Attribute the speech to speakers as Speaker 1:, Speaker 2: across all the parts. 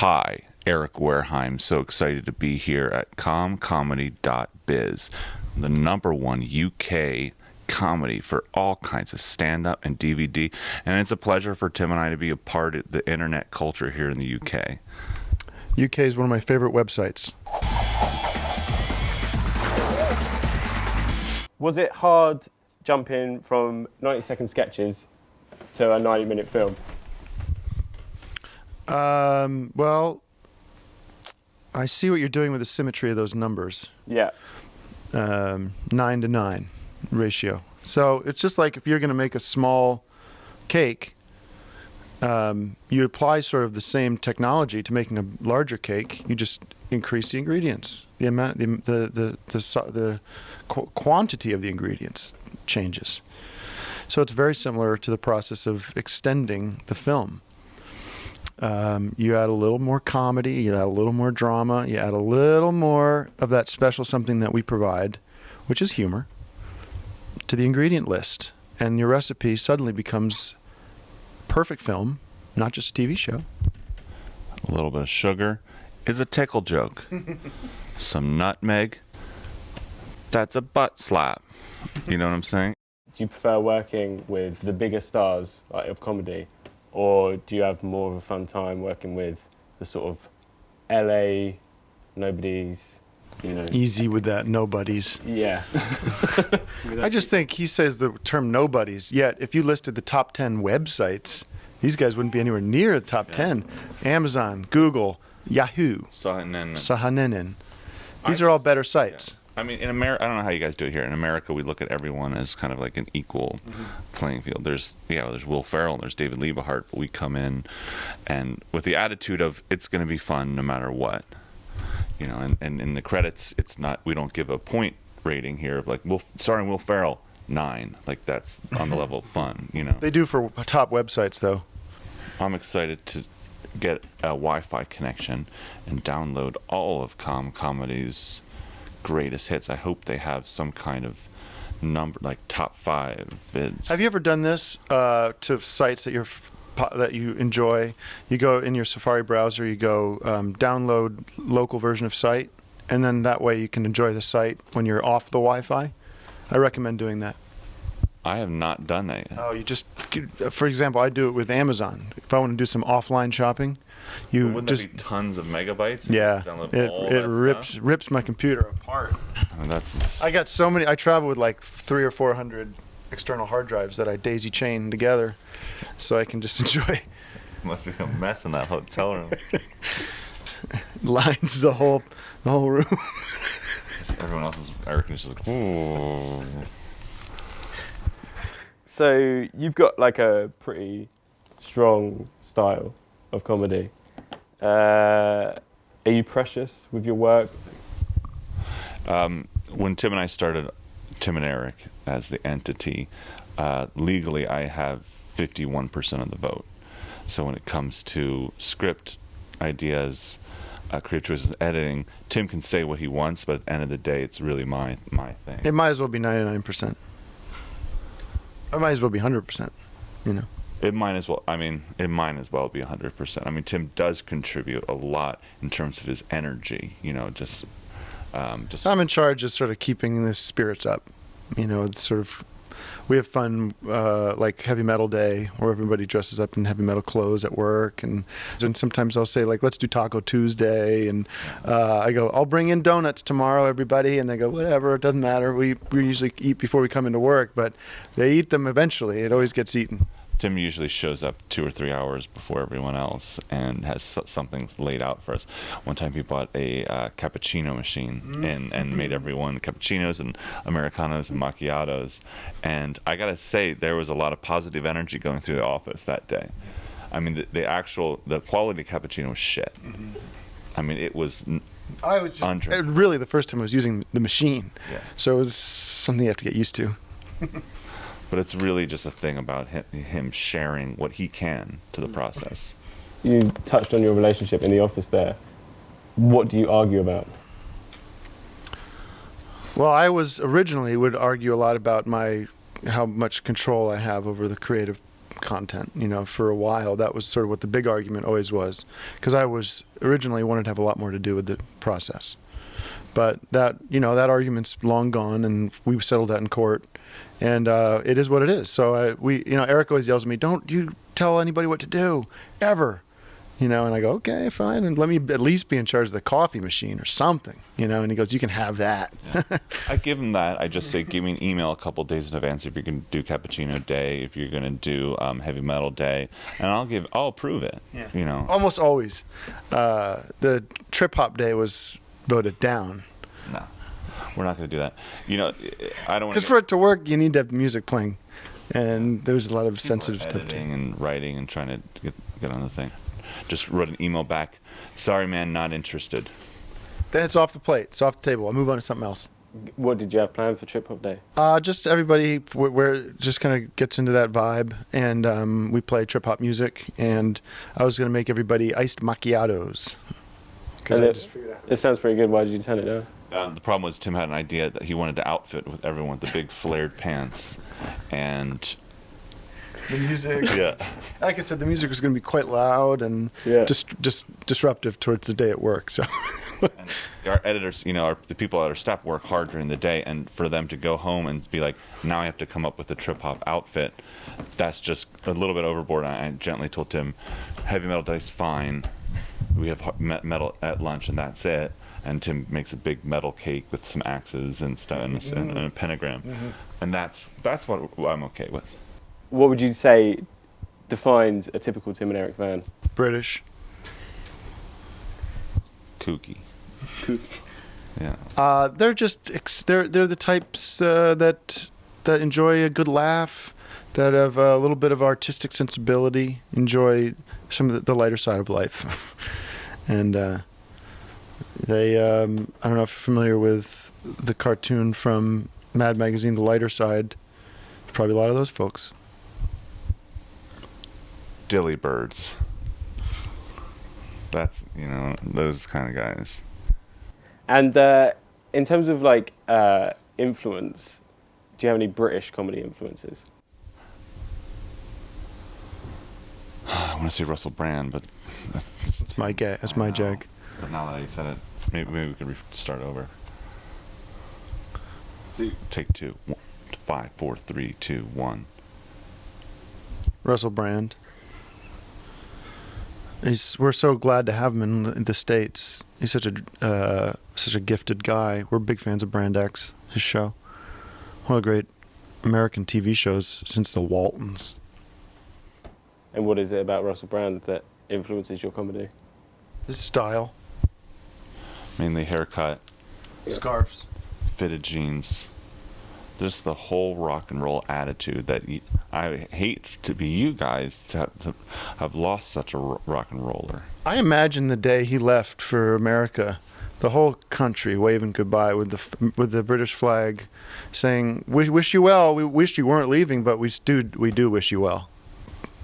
Speaker 1: Hi, Eric Wareheim. So excited to be here at ComComedy.biz, the #1 UK comedy for all kinds of stand-up and DVD. And it's a pleasure for Tim and I to be a part of the internet culture here in the UK.
Speaker 2: UK is one of my favorite websites.
Speaker 3: Was it hard jumping from 90-second sketches to a 90-minute film?
Speaker 2: Well, I see what you're doing with the symmetry of those numbers.
Speaker 3: Yeah.
Speaker 2: 9-to-9 ratio. So it's just like if you're going to make a small cake, you apply sort of the same technology to making a larger cake. You just increase the ingredients. The amount, the quantity of the ingredients changes. So it's very similar to the process of extending the film. You add a little more comedy, you add a little more drama, you add a little more of that special something that we provide, which is humor, to the ingredient list. And your recipe suddenly becomes perfect film, not just a TV show.
Speaker 1: A little bit of sugar is a tickle joke. Some nutmeg, that's a butt slap. You know what I'm saying?
Speaker 3: Do you prefer working with the bigger stars of comedy, or do you have more of a fun time working with the sort of LA nobodies, you know?
Speaker 2: Easy with that, nobodies.
Speaker 3: Yeah.
Speaker 2: I just think he says the term nobodies, yet if you listed the top 10 websites, these guys wouldn't be anywhere near the top 10. Amazon, Google, Yahoo, Sahanenen. These are all better sites.
Speaker 1: Yeah. I mean, in America, I don't know how you guys do it here. In America, we look at everyone as kind of like an equal playing field. There's Will Ferrell, and there's David Liebehart, but we come in and with the attitude of it's going to be fun no matter what. You know, and in the credits, it's not, we don't give a point rating here of like, starring Will Ferrell, 9. Like that's on the level of fun, you know.
Speaker 2: They do for top websites, though.
Speaker 1: I'm excited to get a Wi-Fi connection and download all of ComComedy's greatest hits. I hope they have some kind of number, like top 5 vids.
Speaker 2: Have you ever done this to sites that you enjoy? You go in your Safari browser, you go download local version of site, and then that way you can enjoy the site when you're off the Wi-Fi. I recommend doing that.
Speaker 1: I have not done that yet.
Speaker 2: Oh, you just, for example, I do it with Amazon. If I want to do some offline shopping, you
Speaker 1: wouldn't
Speaker 2: just
Speaker 1: that be tons of megabytes?
Speaker 2: Yeah, it rips my computer apart.
Speaker 1: I mean,
Speaker 2: I got so many. I travel with like 300 or 400 external hard drives that I daisy chain together, so I can just enjoy.
Speaker 1: Must be a mess in that hotel room.
Speaker 2: Lines the whole room.
Speaker 1: Everyone else is, I reckon, just like, ooh.
Speaker 3: So you've got like a pretty strong style of comedy. Are you precious with your work?
Speaker 1: When Tim and I started, Tim and Eric as the entity, legally I have 51% of the vote. So when it comes to script ideas, creative choices, editing, Tim can say what he wants, but at the end of the day, it's really my thing.
Speaker 2: It might as well be 99%. It might as well be 100%, you know.
Speaker 1: It might as well. I mean, it might as well be 100%. I mean, Tim does contribute a lot in terms of his energy. You know, just.
Speaker 2: I'm in charge of sort of keeping the spirits up. You know, it's sort of. We have fun, like Heavy Metal Day, where everybody dresses up in heavy metal clothes at work, and sometimes I'll say like, let's do Taco Tuesday, and I go, I'll bring in donuts tomorrow, everybody, and they go, whatever, it doesn't matter. We usually eat before we come into work, but they eat them eventually. It always gets eaten.
Speaker 1: Tim usually shows up 2 or 3 hours before everyone else and has something laid out for us. One time he bought a cappuccino machine and made everyone cappuccinos and Americanos and macchiatos. And I gotta say, there was a lot of positive energy going through the office that day. I mean, the quality of cappuccino was shit. I mean, it was
Speaker 2: really the first time I was using the machine.
Speaker 1: Yeah.
Speaker 2: So it was something you have to get used to.
Speaker 1: But it's really just a thing about him sharing what he can to the process.
Speaker 3: You touched on your relationship in the office there. What do you argue about?
Speaker 2: Well, I originally would argue a lot about how much control I have over the creative content. For a while, that was sort of what the big argument always was, because I was originally wanted to have a lot more to do with the process. But that argument's long gone, and we settled that in court, and it is what it is. So Eric always yells at me, "Don't you tell anybody what to do, ever." And I go, "Okay, fine, and let me at least be in charge of the coffee machine or something." And he goes, "You can have that."
Speaker 1: Yeah. I give him that. I just say, give me an email a couple days in advance if you're going to do cappuccino day, if you're going to do heavy metal day, and I'll approve it.
Speaker 2: Yeah. Almost always. The trip hop day was voted down.
Speaker 1: No, we're not going to do that. I don't want
Speaker 2: because for it to work, you need to have the music playing, and there's a lot of sensitive stuff.
Speaker 1: Editing and writing and trying to get on the thing. Just wrote an email back. Sorry, man, not interested.
Speaker 2: Then it's off the plate. It's off the table. I'll move on to something else.
Speaker 3: What did you have planned for Trip Hop Day?
Speaker 2: Just everybody where it just kind of gets into that vibe, and we play trip hop music. And I was gonna make everybody iced macchiatos.
Speaker 3: It sounds pretty good. Why did you turn it down?
Speaker 1: The problem was Tim had an idea that he wanted to outfit with everyone with the big flared pants, and
Speaker 2: the music.
Speaker 1: Yeah.
Speaker 2: Like I said, the music was going to be quite loud and just disruptive towards the day at work. So.
Speaker 1: And our editors, the people at our staff work hard during the day, and for them to go home and be like, now I have to come up with a trip hop outfit, that's just a little bit overboard. I gently told Tim, heavy metal day's fine. We have metal at lunch, and that's it. And Tim makes a big metal cake with some axes and stuff and a pentagram, and that's what I'm okay with.
Speaker 3: What would you say defines a typical Tim and Eric van?
Speaker 2: British.
Speaker 1: Kooky. Yeah.
Speaker 2: They're the types that enjoy a good laugh, that have a little bit of artistic sensibility, enjoy some of the lighter side of life, and they. I don't know if you're familiar with the cartoon from Mad Magazine, The Lighter Side. Probably a lot of those folks.
Speaker 1: Dilly birds. That's those kind of guys.
Speaker 3: And in terms of influence, do you have any British comedy influences?
Speaker 1: I want to say Russell Brand, but
Speaker 2: that's my gag. That's my jag.
Speaker 1: But now that you said it, maybe we could start over. Take two. 5, 4, 3, 2, 1.
Speaker 2: Russell Brand. We're so glad to have him in the States. He's such a gifted guy. We're big fans of Brand X, his show. One of the great American TV shows since the Waltons.
Speaker 3: And what is it about Russell Brand that influences your comedy?
Speaker 2: His style.
Speaker 1: Mainly haircut.
Speaker 2: Scarves.
Speaker 1: Fitted jeans. Just the whole rock and roll attitude that I hate to be you guys to have lost such a rock and roller.
Speaker 2: I imagine the day he left for America, the whole country waving goodbye with the British flag, saying, "We wish you well. We wish you weren't leaving, but we do wish you well."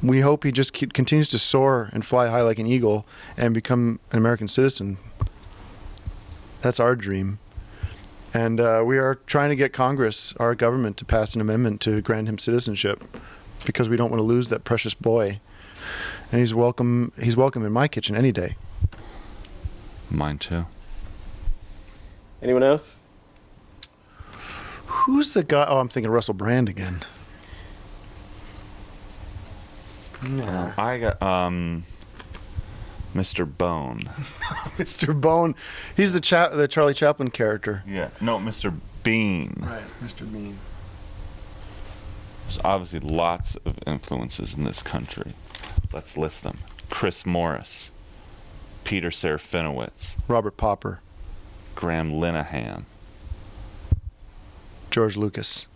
Speaker 2: We hope he just continues to soar and fly high like an eagle and become an American citizen. That's our dream. And we are trying to get Congress, our government, to pass an amendment to grant him citizenship, because we don't want to lose that precious boy. And he's welcome in my kitchen any day.
Speaker 1: Mine too.
Speaker 3: Anyone else?
Speaker 2: Who's the guy? Oh, I'm thinking Russell Brand again.
Speaker 1: Yeah. I got Mr. Bone.
Speaker 2: Mr. Bone. He's the Charlie Chaplin character.
Speaker 1: Yeah. No, Mr. Bean.
Speaker 2: Right, Mr. Bean.
Speaker 1: There's obviously lots of influences in this country. Let's list them. Chris Morris, Peter Serafinowicz,
Speaker 2: Robert Popper,
Speaker 1: Graham Linehan,
Speaker 2: George Lucas,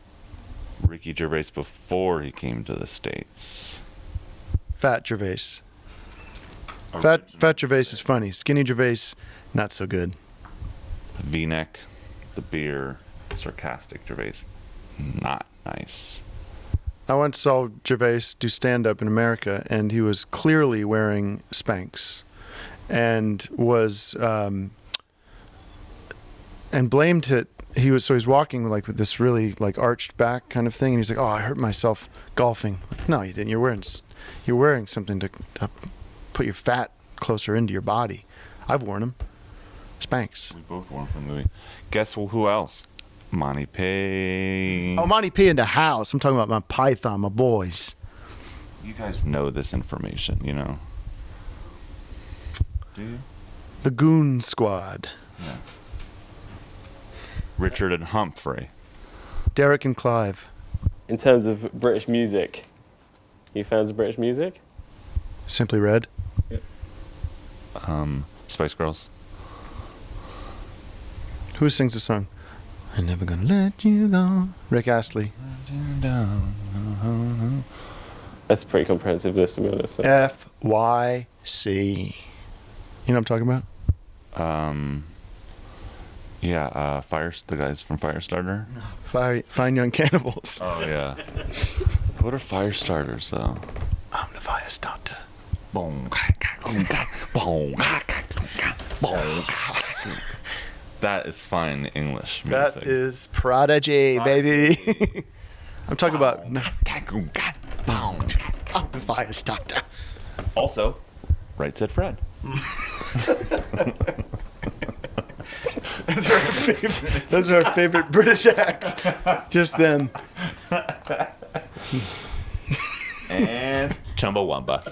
Speaker 1: Ricky Gervais before he came to the States.
Speaker 2: Fat Gervais. Fat Gervais is funny. Skinny Gervais, not so good.
Speaker 1: V-neck, the beer, sarcastic Gervais, not nice.
Speaker 2: I once saw Gervais do stand-up in America, and he was clearly wearing Spanx, and was and blamed it he's walking like with this really like arched back kind of thing, and he's like, "Oh, I hurt myself golfing." Like, no, you didn't. You're wearing something to put your fat closer into your body. I've worn them. Spanx.
Speaker 1: We both wore them from the movie. Guess who else? Monty P.
Speaker 2: Oh, Monty P in the house. I'm talking about my Python, my boys.
Speaker 1: You guys know this information, you know? Do you?
Speaker 2: The Goon Squad.
Speaker 1: Yeah. Richard and Humphrey.
Speaker 2: Derek and Clive.
Speaker 3: In terms of British music, you fans of British music?
Speaker 2: Simply Red.
Speaker 1: Spice Girls.
Speaker 2: Who sings the song? I'm never gonna let you go. Rick Astley.
Speaker 3: That's a pretty comprehensive list, to be honest.
Speaker 2: FYC. You know what I'm talking about?
Speaker 1: Yeah, the guys from Firestarter.
Speaker 2: Fine Young Cannibals.
Speaker 1: Oh, yeah. What are Firestarters, though?
Speaker 2: I'm the fire starter.
Speaker 1: That is fine English music.
Speaker 2: That is Prodigy, baby. I'm talking about. I'm the fire starter.
Speaker 1: Also, Right Said Fred.
Speaker 2: Those are our favorite British acts. Just them.
Speaker 1: And Chumbawamba.